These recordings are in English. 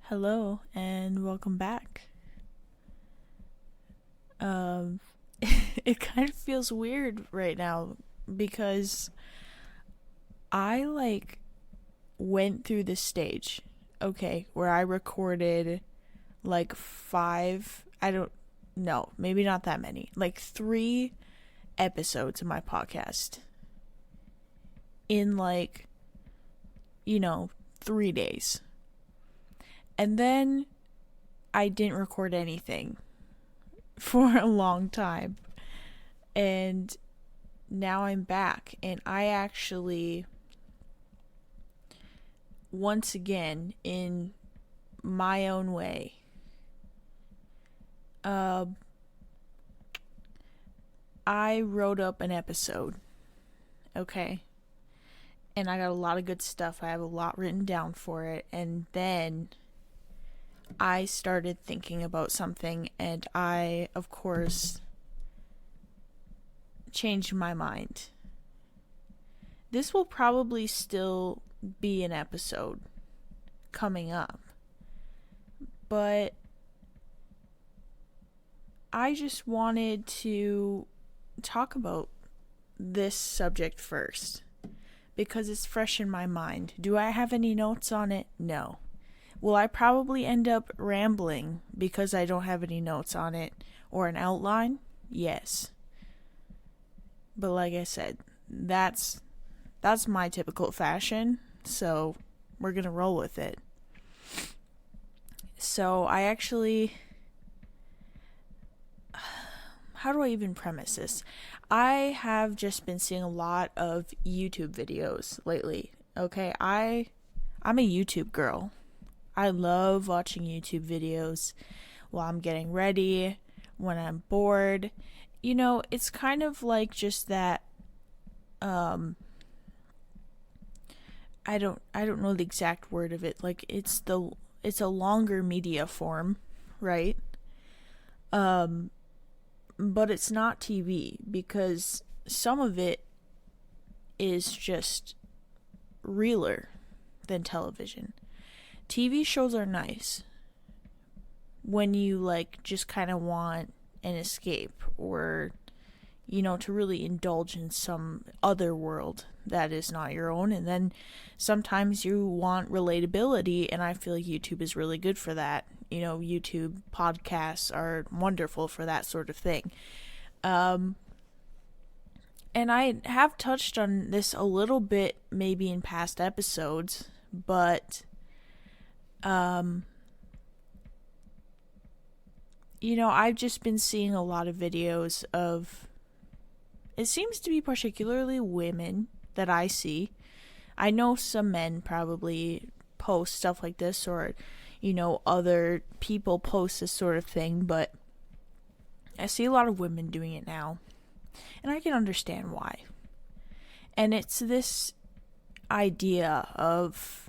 Hello and welcome back. Um, it kind of feels weird right now because I went through this stage, okay, where I recorded like I don't know, maybe not that many, like 3 episodes of my podcast in 3 days. And then I didn't record anything for a long time. And now I'm back, and I actually, once again, in my own way, I wrote up an episode, okay? And I got a lot of good stuff. I have a lot written down for it. And then I started thinking about something, and I, of course, changed my mind. This will probably still be an episode coming up, but I just wanted to talk about this subject first because it's fresh in my mind. Do I have any notes on it? No. Will I probably end up rambling because I don't have any notes on it or an outline? Yes. But like I said, that's my typical fashion, so we're gonna roll with it. So I actually, how do I even premise this? I have just been seeing a lot of YouTube videos lately. Okay, I'm a YouTube girl. I love watching YouTube videos while I'm getting ready, when I'm bored. You know, it's kind of like just that I don't know the exact word of it. Like it's a longer media form, right? But it's not TV because some of it is just realer than television. TV shows are nice when you just kind of want an escape or to really indulge in some other world that is not your own. And then sometimes you want relatability, and I feel like YouTube is really good for that. YouTube podcasts are wonderful for that sort of thing. And I have touched on this a little bit maybe in past episodes, but I've just been seeing a lot of videos of, it seems to be particularly women that I see. I know some men probably post stuff like this, or other people post this sort of thing, but I see a lot of women doing it now, and I can understand why. And it's this idea of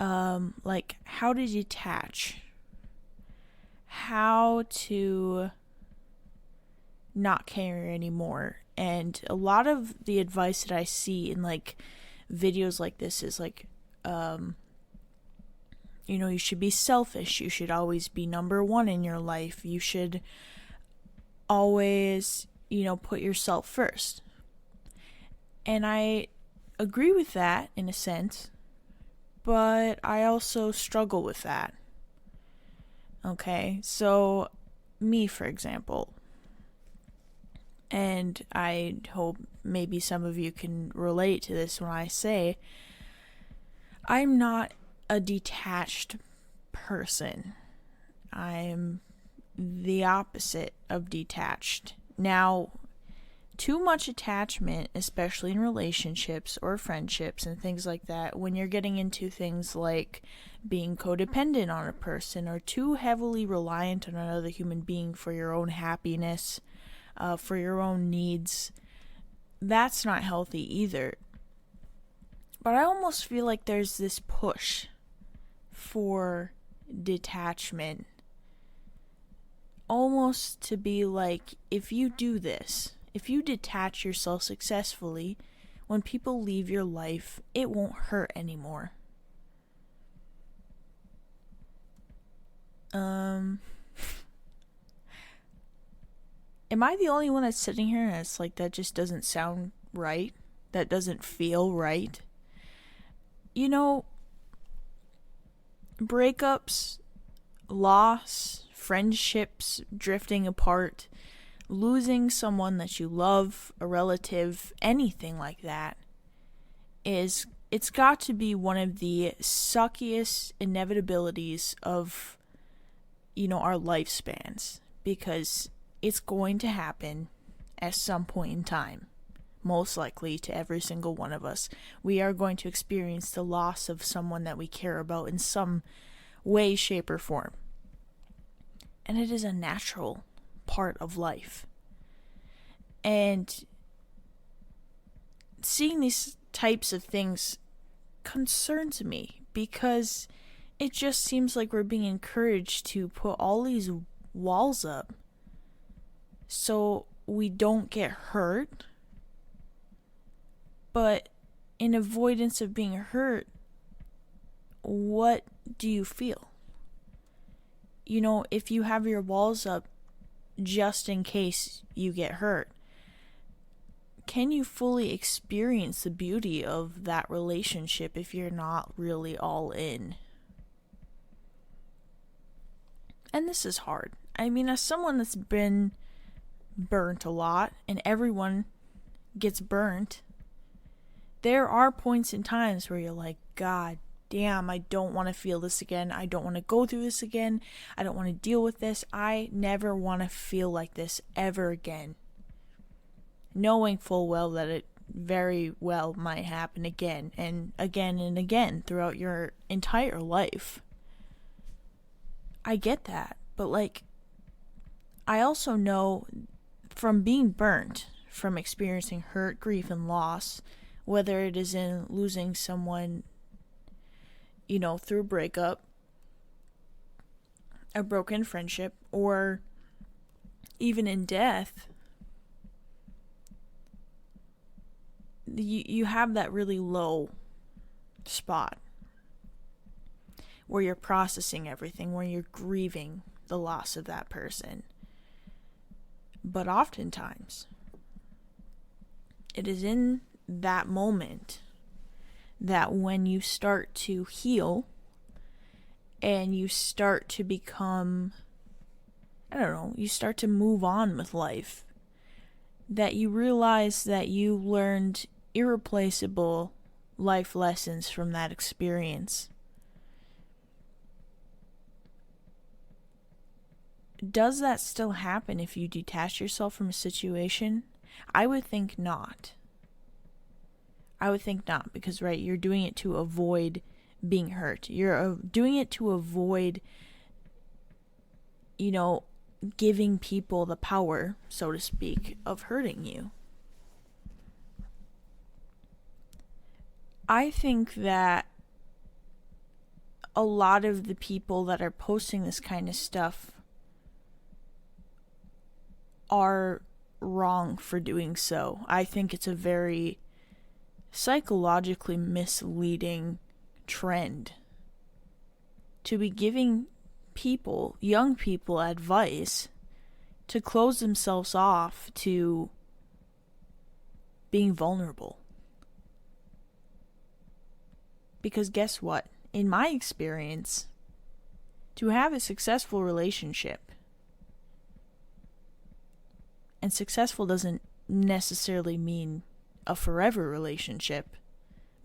how to detach, how to not care anymore. And a lot of the advice that I see in videos like this is you should be selfish. You should always be number one in your life. You should always, put yourself first. And I agree with that in a sense, but I also struggle with that. Okay, so me, for example, and I hope maybe some of you can relate to this when I say I'm not a detached person. I'm the opposite of detached. Now, too much attachment, especially in relationships or friendships and things like that, when you're getting into things like being codependent on a person or too heavily reliant on another human being for your own happiness, for your own needs, that's not healthy either. But I almost feel like there's this push for detachment, almost to be like, if you do this, if you detach yourself successfully, when people leave your life, it won't hurt anymore. Am I the only one that's sitting here and it's like, that just doesn't sound right? That doesn't feel right? You know, breakups, loss, friendships drifting apart, losing someone that you love, a relative, anything like that, it's got to be one of the suckiest inevitabilities of, our lifespans, because it's going to happen at some point in time. Most likely to every single one of us. We are going to experience the loss of someone that we care about in some way, shape, or form. And it is a natural part of life. And seeing these types of things concerns me, because it just seems like we're being encouraged to put all these walls up so we don't get hurt. But in avoidance of being hurt, what do you feel? If you have your walls up just in case you get hurt, can you fully experience the beauty of that relationship if you're not really all in? And this is hard. I mean, as someone that's been burnt a lot, and everyone gets burnt, there are points in times where you're like, God damn, I don't want to feel this again. I don't want to go through this again. I don't want to deal with this. I never want to feel like this ever again. Knowing full well that it very well might happen again and again and again throughout your entire life. I get that. But I also know from being burnt, from experiencing hurt, grief, and loss, whether it is in losing someone, through a breakup, a broken friendship, or even in death, you have that really low spot where you're processing everything, where you're grieving the loss of that person. But oftentimes, it is in that moment that when you start to heal and you start to become, you start to move on with life, that you realize that you learned irreplaceable life lessons from that experience. Does that still happen if you detach yourself from a situation? I would think not. Because, right, you're doing it to avoid being hurt. You're doing it to avoid, giving people the power, so to speak, of hurting you. I think that a lot of the people that are posting this kind of stuff are wrong for doing so. I think it's a very psychologically misleading trend to be giving people, young people, advice to close themselves off to being vulnerable. Because guess what? In my experience, to have a successful relationship, and successful doesn't necessarily mean a forever relationship,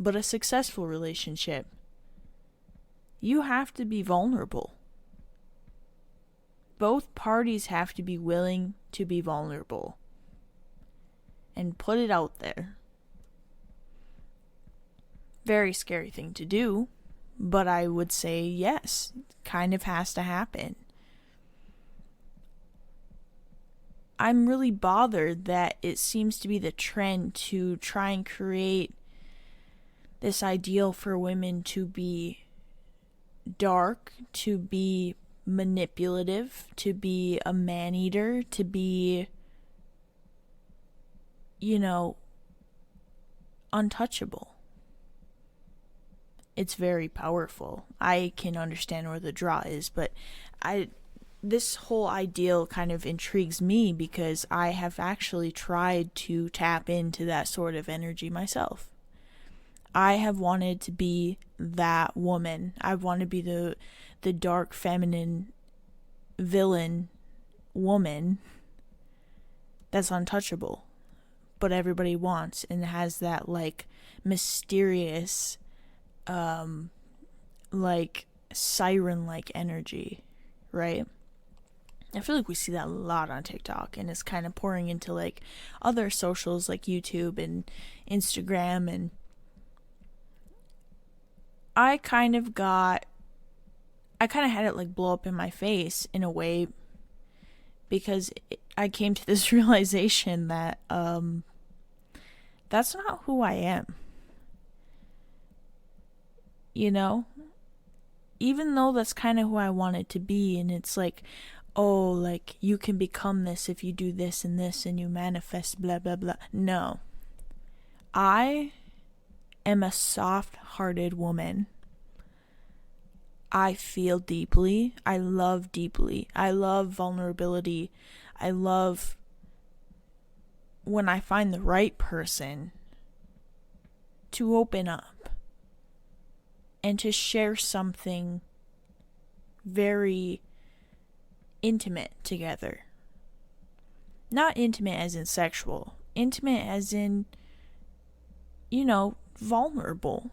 but a successful relationship, you have to be vulnerable. Both parties have to be willing to be vulnerable and put it out there. Very scary thing to do, but I would say yes, kind of has to happen. I'm really bothered that it seems to be the trend to try and create this ideal for women to be dark, to be manipulative, to be a man-eater, to be, untouchable. It's very powerful. I can understand where the draw is, but this whole ideal kind of intrigues me because I have actually tried to tap into that sort of energy myself. I have wanted to be that woman. I want to be the dark feminine villain woman that's untouchable, but everybody wants and has that like mysterious like siren-like energy, right? I feel like we see that a lot on TikTok, and it's kind of pouring into like other socials like YouTube and Instagram, and I kind of had it like blow up in my face in a way, because I came to this realization that that's not who I am. You know? Even though that's kind of who I wanted to be, and it's like, oh, like, you can become this if you do this and you manifest blah blah blah. No. I am a soft-hearted woman. I feel deeply. I love deeply. I love vulnerability. I love when I find the right person to open up and to share something very intimate together. Not intimate as in sexual. Intimate as in, you know, vulnerable.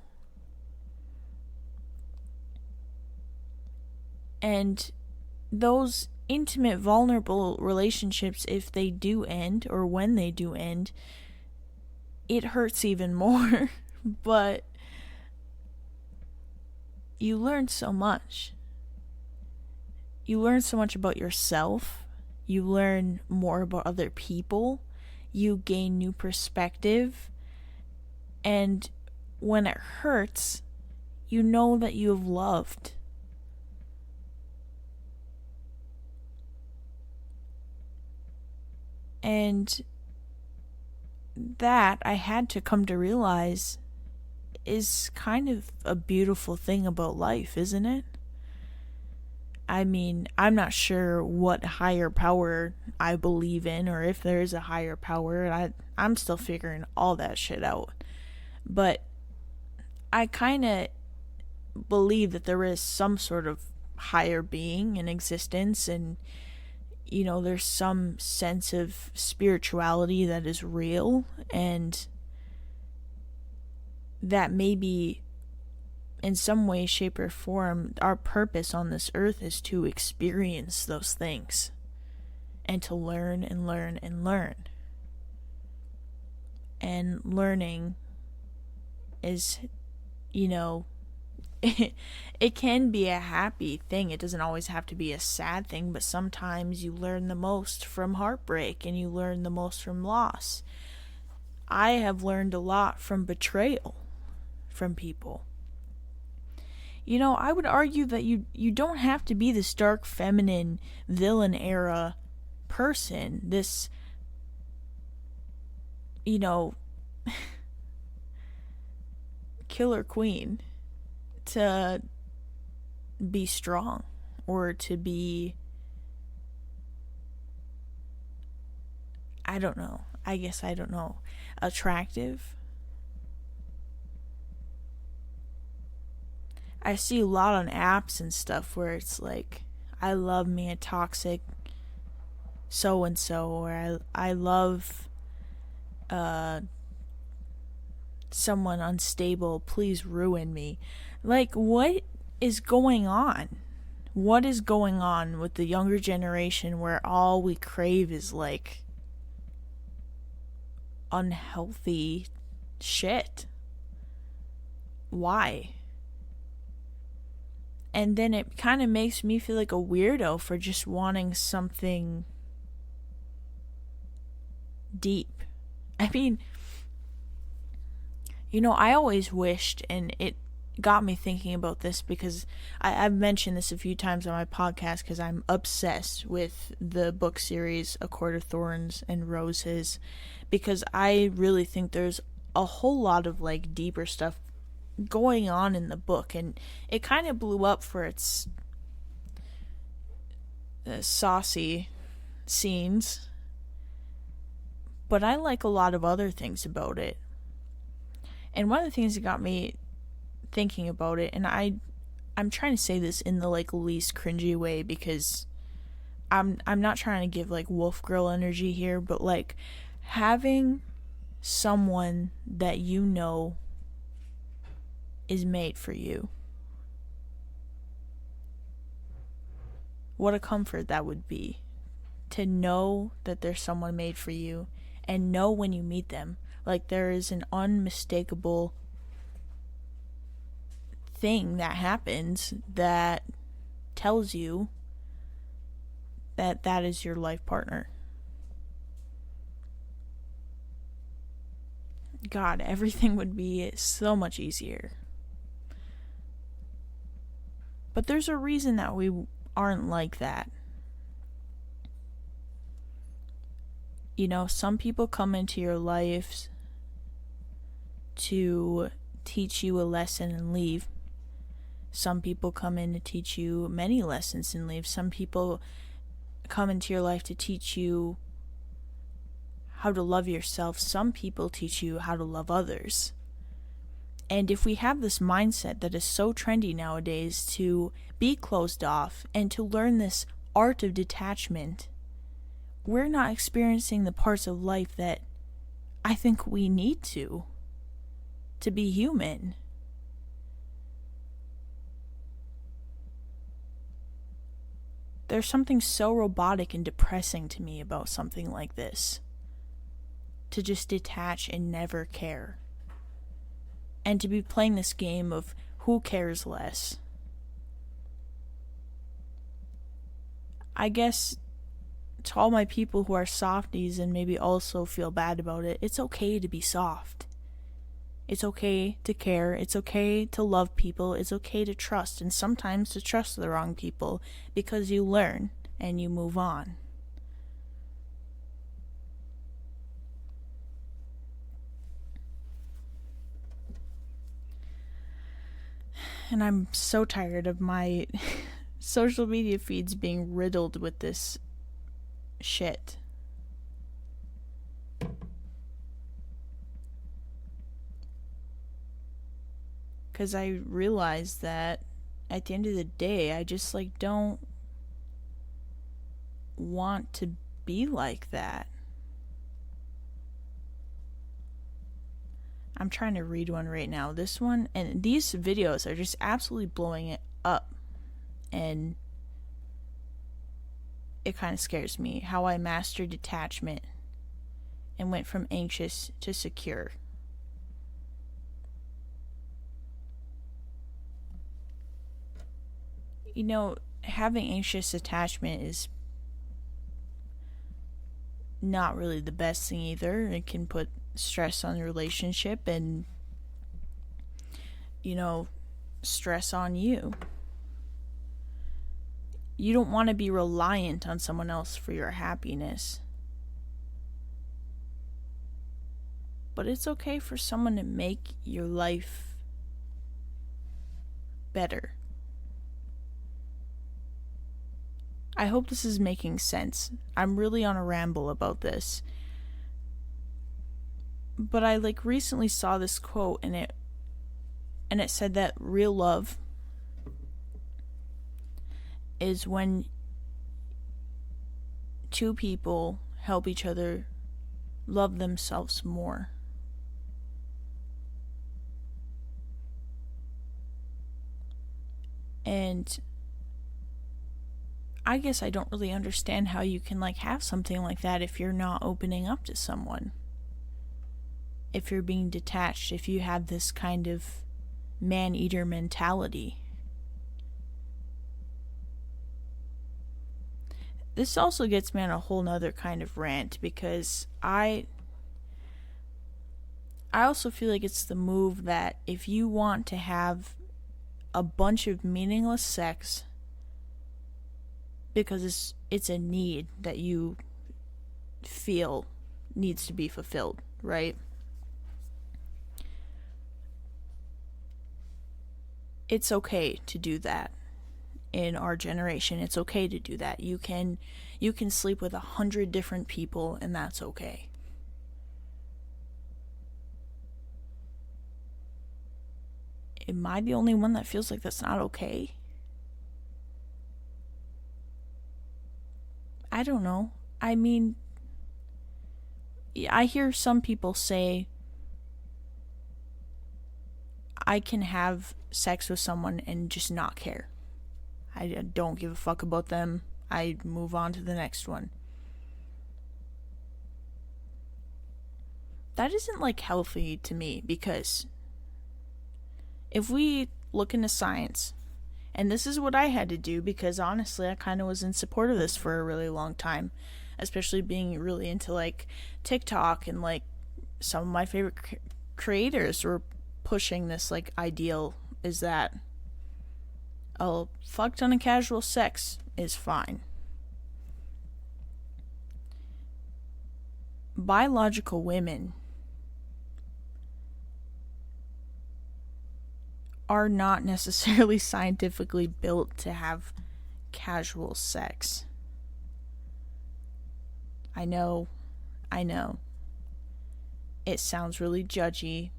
And those intimate, vulnerable relationships, if they do end, or when they do end, it hurts even more. But you learn so much. You learn so much about yourself. You learn more about other people. You gain new perspective. And when it hurts, you know that you have loved. And that I had to come to realize is kind of a beautiful thing about life, isn't it? I mean, I'm not sure what higher power I believe in, or if there is a higher power. I'm still figuring all that shit out. But I kind of believe that there is some sort of higher being in existence, and you know, there's some sense of spirituality that is real, and that maybe in some way, shape, or form, our purpose on this earth is to experience those things and to learn and learn and learn. And learning is, you know, it can be a happy thing. It doesn't always have to be a sad thing, but sometimes you learn the most from heartbreak and you learn the most from loss. I have learned a lot from betrayal from people. You know, I would argue that you don't have to be this dark feminine villain era person, this, you know, killer queen, to be strong, or to be, I don't know, attractive. I see a lot on apps and stuff where it's like, I love me a toxic so and so, or I love someone unstable, please ruin me. Like, what is going on? What is going on with the younger generation where all we crave is like unhealthy shit? Why? And then it kind of makes me feel like a weirdo for just wanting something deep. I mean, you know, I always wished, and it got me thinking about this because I've mentioned this a few times on my podcast because I'm obsessed with the book series A Court of Thorns and Roses, because I really think there's a whole lot of like deeper stuff going on in the book, and it kind of blew up for its saucy scenes, but I like a lot of other things about it. And one of the things that got me thinking about it, and I'm trying to say this in the like least cringy way, because I'm not trying to give like wolf girl energy here, but like having someone that you know is made for you. What a comfort that would be, to know that there's someone made for you, and know when you meet them, like there is an unmistakable thing that happens that tells you that that is your life partner. God, everything would be so much easier. But there's a reason that we aren't like that. You know, some people come into your lives to teach you a lesson and leave. Some people come in to teach you many lessons and leave. Some people come into your life to teach you how to love yourself. Some people teach you how to love others. And if we have this mindset that is so trendy nowadays to be closed off and to learn this art of detachment, we're not experiencing the parts of life that I think we need to be human. There's something so robotic and depressing to me about something like this. To just detach and never care. And to be playing this game of who cares less. I guess to all my people who are softies and maybe also feel bad about it, it's okay to be soft. It's okay to care. It's okay to love people. It's okay to trust, and sometimes to trust the wrong people, because you learn and you move on. And I'm so tired of my social media feeds being riddled with this shit. Because I realized that at the end of the day, I just like don't want to be like that. I'm trying to read one right now. This one, and these videos are just absolutely blowing it up. And it kind of scares me. How I mastered detachment and went from anxious to secure. You know, having anxious attachment is not really the best thing either. It can put stress on the relationship and, you know, stress on you. You don't want to be reliant on someone else for your happiness. But it's okay for someone to make your life better. I hope this is making sense. I'm really on a ramble about this. But I recently saw this quote, and it said that real love is when two people help each other love themselves more. And I guess I don't really understand how you can have something like that if you're not opening up to someone. If you're being detached, if you have this kind of man-eater mentality. This also gets me on a whole nother kind of rant, because I also feel like it's the move that if you want to have a bunch of meaningless sex because it's a need that you feel needs to be fulfilled, right? It's okay to do that. in our generation. It's okay to do that. You can sleep with 100 different people, and that's okay. Am I the only one that feels like that's not okay? I don't know. I mean, I hear some people say, I can have sex with someone and just not care. I don't give a fuck about them. I move on to the next one. That isn't like healthy to me, because if we look into science, and this is what I had to do, because honestly I kind of was in support of this for a really long time, especially being really into like TikTok, and like some of my favorite creators were pushing this like ideal is that a fuck ton of casual sex is fine. Biological women are not necessarily scientifically built to have casual sex. I know. It sounds really judgy.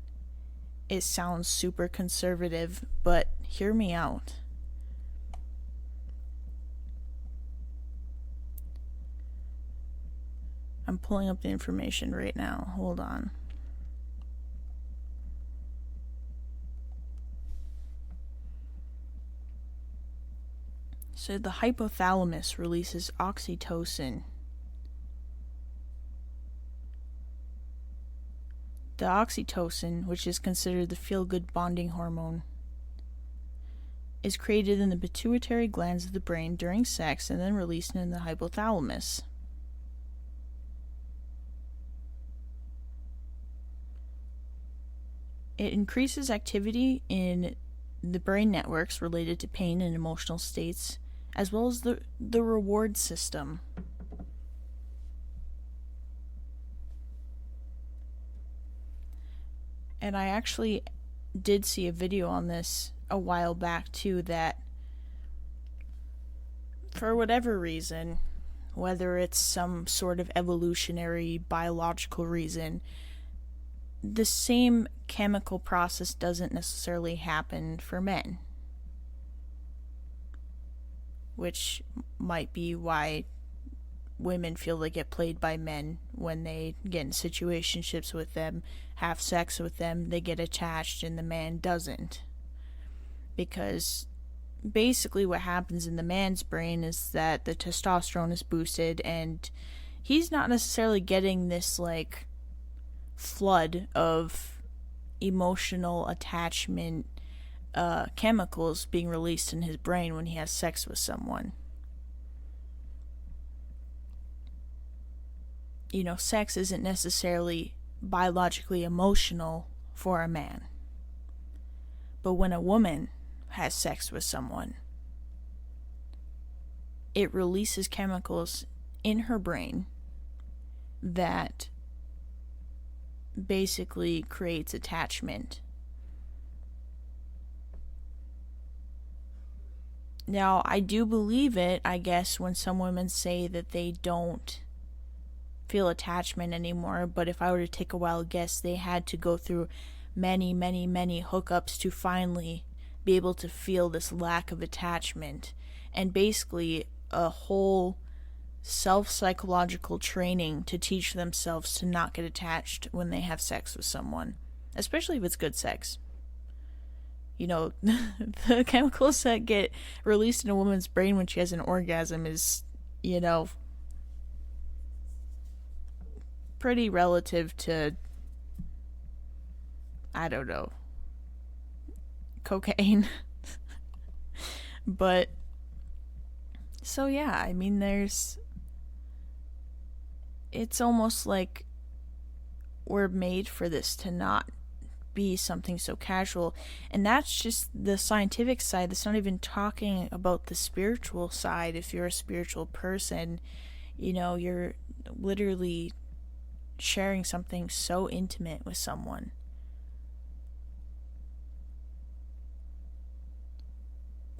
It sounds super conservative, but hear me out. I'm pulling up the information right now. Hold on. So the hypothalamus releases oxytocin. The oxytocin, which is considered the feel-good bonding hormone, is created in the pituitary glands of the brain during sex and then released in the hypothalamus. It increases activity in the brain networks related to pain and emotional states, as well as the reward system. And I actually did see a video on this a while back too, that for whatever reason, whether it's some sort of evolutionary biological reason, the same chemical process doesn't necessarily happen for men. Which might be why women feel they get played by men when they get in situationships with them, have sex with them, they get attached and the man doesn't. Because basically what happens in the man's brain is that the testosterone is boosted and he's not necessarily getting this like flood of emotional attachment chemicals being released in his brain when he has sex with someone. You know, sex isn't necessarily biologically emotional for a man. But when a woman has sex with someone, it releases chemicals in her brain that basically creates attachment. Now, I do believe it, I guess, when some women say that they don't feel attachment anymore, but if I were to take a wild guess, they had to go through many hookups to finally be able to feel this lack of attachment, and basically a whole self-psychological training to teach themselves to not get attached when they have sex with someone, especially if it's good sex. You know, the chemicals that get released in a woman's brain when she has an orgasm is, you know, pretty relative to, I don't know, cocaine. But, so yeah, I mean, it's almost like we're made for this to not be something so casual. And that's just the scientific side. That's not even talking about the spiritual side. If you're a spiritual person, you know, you're literally sharing something so intimate with someone.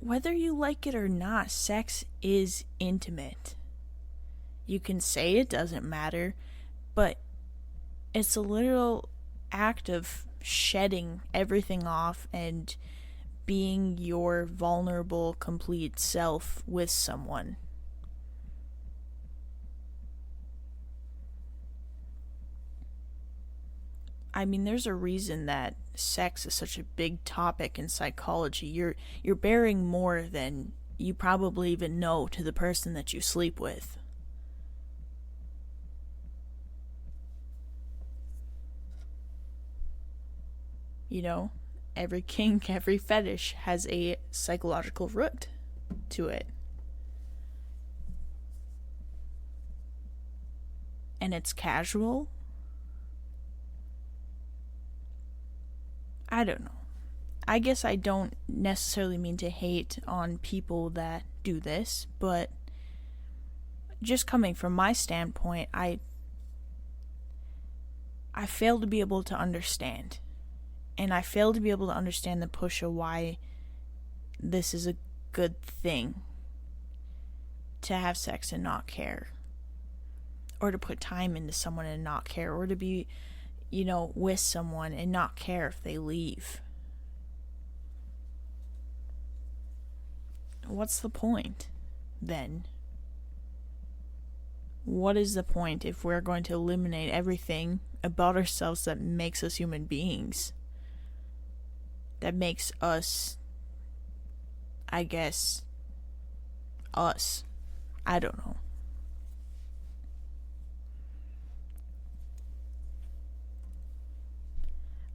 whether you like it or not, sex is intimate. You can say it doesn't matter, but it's a literal act of shedding everything off and being your vulnerable, complete self with someone. I mean, there's a reason that sex is such a big topic in psychology. You're bearing more than you probably even know to the person that you sleep with. You know, every kink, every fetish has a psychological root to it. And it's casual. I don't know. I guess I don't necessarily mean to hate on people that do this, but just coming from my standpoint, I fail to be able to understand. And I fail to be able to understand the push of why this is a good thing to have sex and not care. Or to put time into someone and not care. Or to be, with someone and not care if they leave. What's the point, then? What is the point if we're going to eliminate everything about ourselves that makes us human beings? That makes us, I guess, us. I don't know.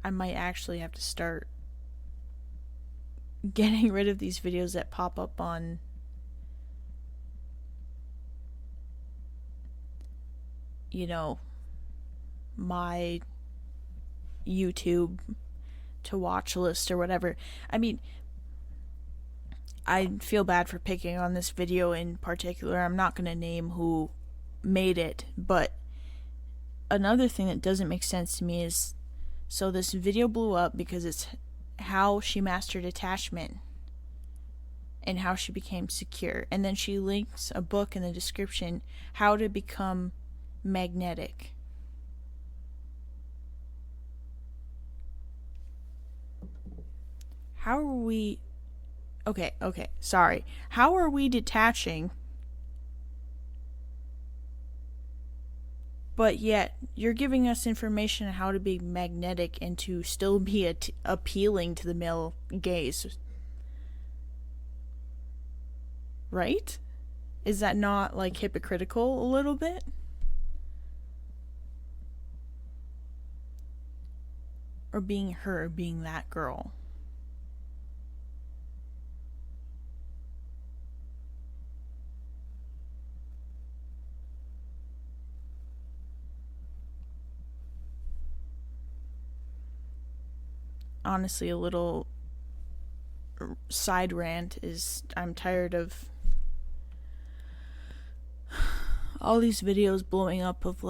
I might actually have to start getting rid of these videos that pop up on my YouTube to watch list or whatever. I mean, I feel bad for picking on this video in particular. I'm not going to name who made it, but another thing that doesn't make sense to me is, so this video blew up because it's how she mastered detachment and how she became secure. And then she links a book in the description, How to Become Magnetic. How are we... Okay, sorry. How are we detaching, but yet you're giving us information on how to be magnetic and to still be appealing to the male gaze? Right? Is that not, hypocritical a little bit? Or being her, being that girl? Honestly, a little side rant is I'm tired of all these videos blowing up of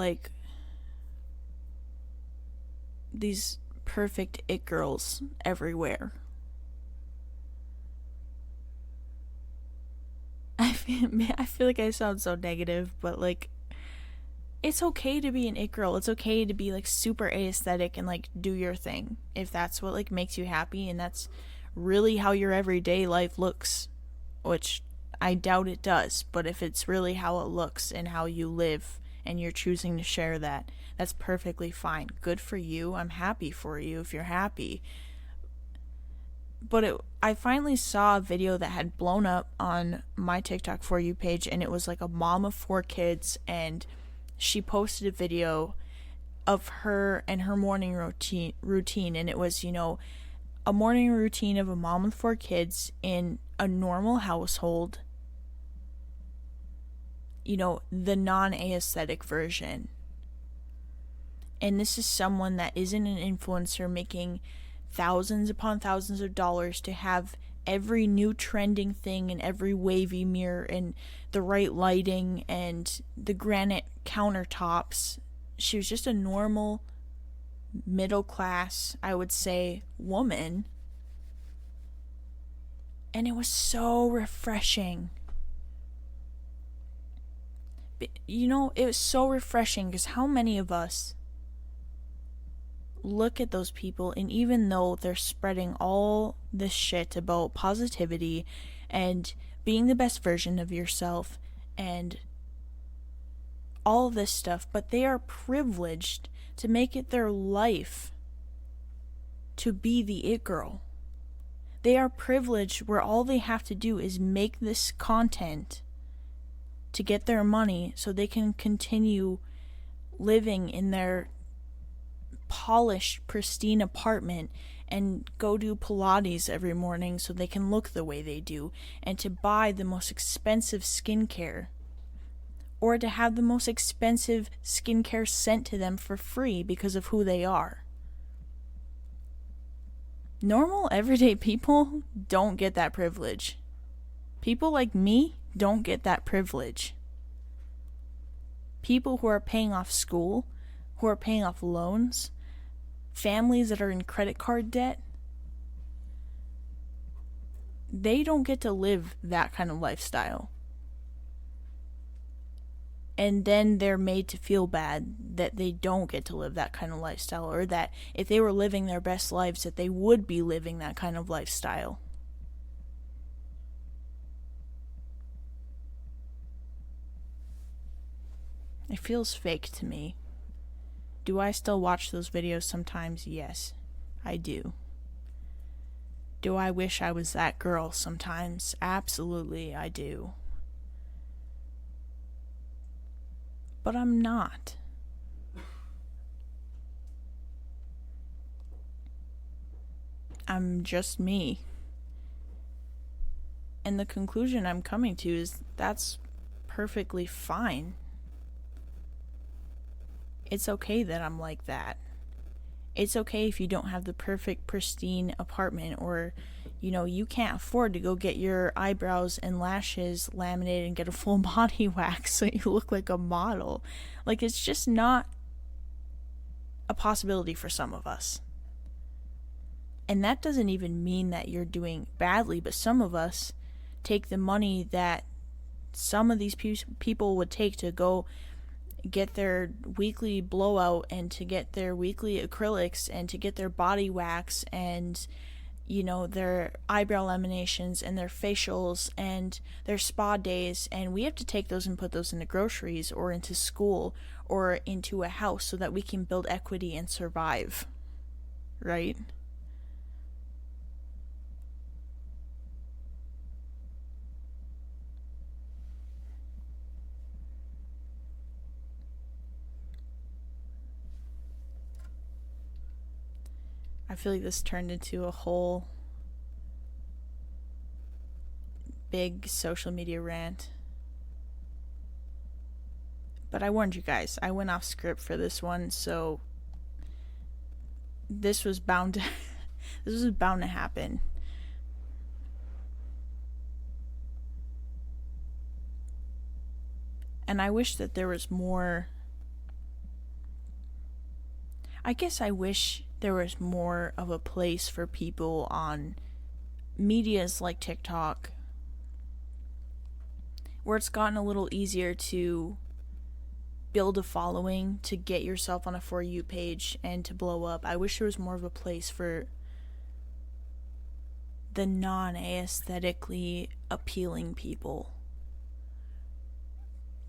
these perfect it girls everywhere. I feel like I sound so negative, but it's okay to be an it girl. It's okay to be super aesthetic and do your thing if that's what makes you happy, and that's really how your everyday life looks, which I doubt it does. But if it's really how it looks and how you live and you're choosing to share that, that's perfectly fine. Good for you. I'm happy for you if you're happy. But I finally saw a video that had blown up on my TikTok For You page, and it was a mom of 4 kids, and she posted a video of her and her morning routine, and it was, a morning routine of a mom with 4 kids in a normal household, the non-aesthetic version. And this is someone that isn't an influencer making thousands upon thousands of dollars to have every new trending thing and every wavy mirror and the right lighting and the granite countertops. She was just a normal, middle class, I would say, woman And it was so refreshing. You know, it was so refreshing because how many of us look at those people, and even though they're spreading all this shit about positivity and being the best version of yourself and all this stuff, but they are privileged to make it their life to be the it girl. They are privileged where all they have to do is make this content to get their money so they can continue living in their polished, pristine apartment and go do Pilates every morning so they can look the way they do, and to buy the most expensive skincare, or to have the most expensive skincare sent to them for free because of who they are. Normal, everyday people don't get that privilege. People like me don't get that privilege. People who are paying off school, who are paying off loans, families that are in credit card debt, they don't get to live that kind of lifestyle. And then they're made to feel bad that they don't get to live that kind of lifestyle, or that if they were living their best lives that they would be living that kind of lifestyle. It feels fake to me. Do I still watch those videos sometimes? Yes, I do. Do I wish I was that girl sometimes? Absolutely, I do. But I'm not. I'm just me. And the conclusion I'm coming to is that's perfectly fine. It's okay that I'm like that. It's okay if you don't have the perfect, pristine apartment, or, you know, you can't afford to go get your eyebrows and lashes laminated and get a full body wax so you look like a model. Like, it's just not a possibility for some of us. And that doesn't even mean that you're doing badly, but some of us take the money that some of these people would take to go get their weekly blowout and to get their weekly acrylics and to get their body wax and, you know, their eyebrow laminations and their facials and their spa days, and we have to take those and put those into groceries or into school or into a house so that we can build equity and survive, right? I feel like this turned into a whole big social media rant. But I warned you guys, I went off script for this one, so this was bound to happen. And I wish that there was more. I guess I wish there was more of a place for people on medias like TikTok, where it's gotten a little easier to build a following, to get yourself on a For You page and to blow up. I wish there was more of a place for the non-aesthetically appealing people.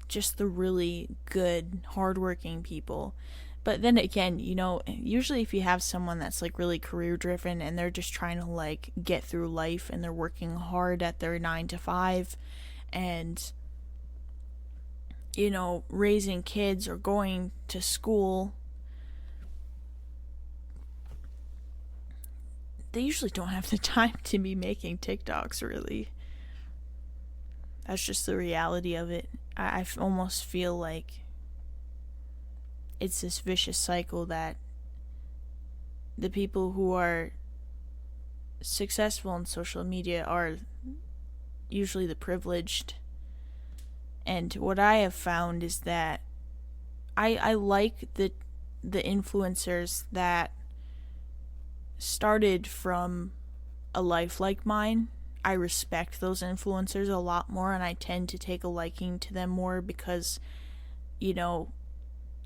Just the really good, hardworking people. But then again, you know, usually if you have someone that's like really career driven and they're just trying to like get through life and they're working hard at their 9 to 5 and, you know, raising kids or going to school, they usually don't have the time to be making TikToks, really. That's just the reality of it. I almost feel like it's this vicious cycle that the people who are successful in social media are usually the privileged. And what I have found is that I like the influencers that started from a life like mine, I respect those influencers a lot more, and I tend to take a liking to them more because, you know,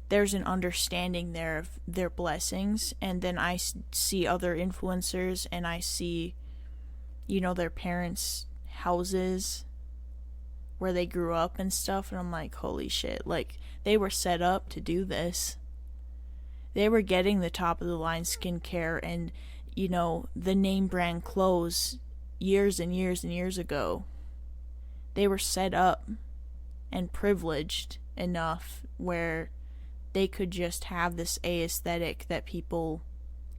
there's an understanding there of their blessings. And then I see other influencers and I see, you know, their parents' houses where they grew up and stuff, and I'm like, holy shit, like, they were set up to do this. They were getting the top of the line skincare and, you know, the name brand clothes years and years and years ago. They were set up and privileged enough where they could just have this aesthetic that people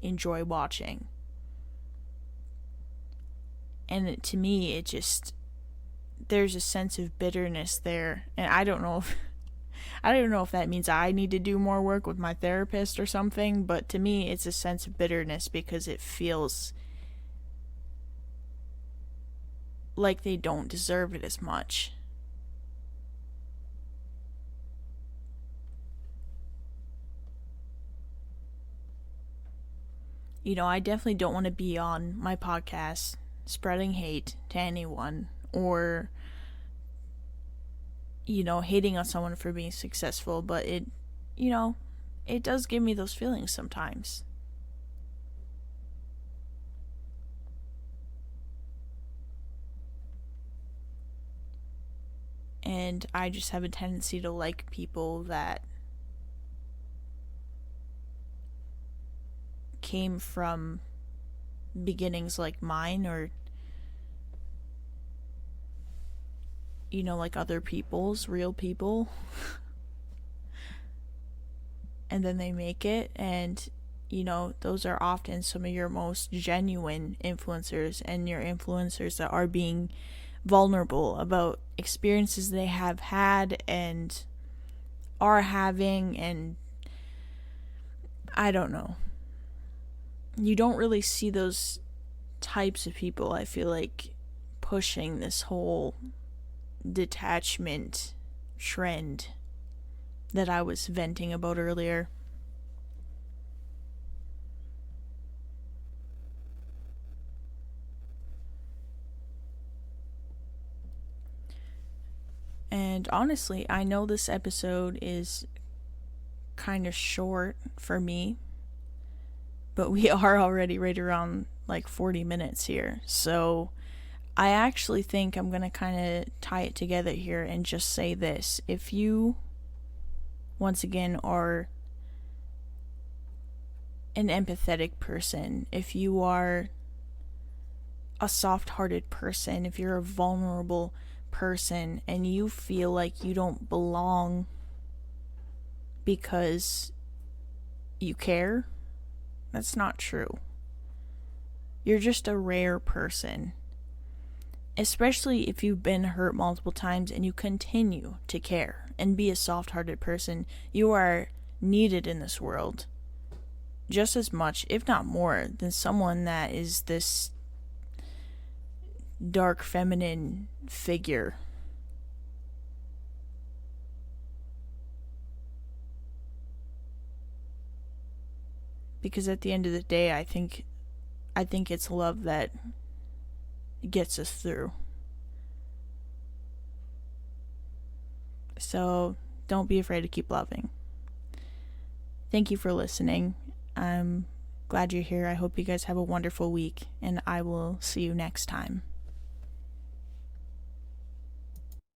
enjoy watching. And to me, it just, there's a sense of bitterness there. And I don't know if that means I need to do more work with my therapist or something, but to me it's a sense of bitterness because it feels like they don't deserve it as much. You know, I definitely don't want to be on my podcast spreading hate to anyone or, you know, hating on someone for being successful, but it, you know, it does give me those feelings sometimes. And I just have a tendency to like people that came from beginnings like mine, or, you know, like other people's, real people. And then they make it, and, you know, those are often some of your most genuine influencers, and your influencers that are being vulnerable about experiences they have had and are having, and I don't know. You don't really see those types of people, I feel like, pushing this whole detachment trend that I was venting about earlier. And honestly, I know this episode is kind of short for me, but we are already right around like 40 minutes here. So I actually think I'm going to kind of tie it together here and just say this. If you, once again, are an empathetic person, if you are a soft-hearted person, if you're a vulnerable person and you feel like you don't belong because you care, that's not true. You're just a rare person. Especially if you've been hurt multiple times and you continue to care and be a soft-hearted person, you are needed in this world just as much, if not more, than someone that is this dark feminine figure. Because at the end of the day, I think it's love that gets us through. So don't be afraid to keep loving. Thank you for listening. I'm glad you're here. I hope you guys have a wonderful week, and I will see you next time.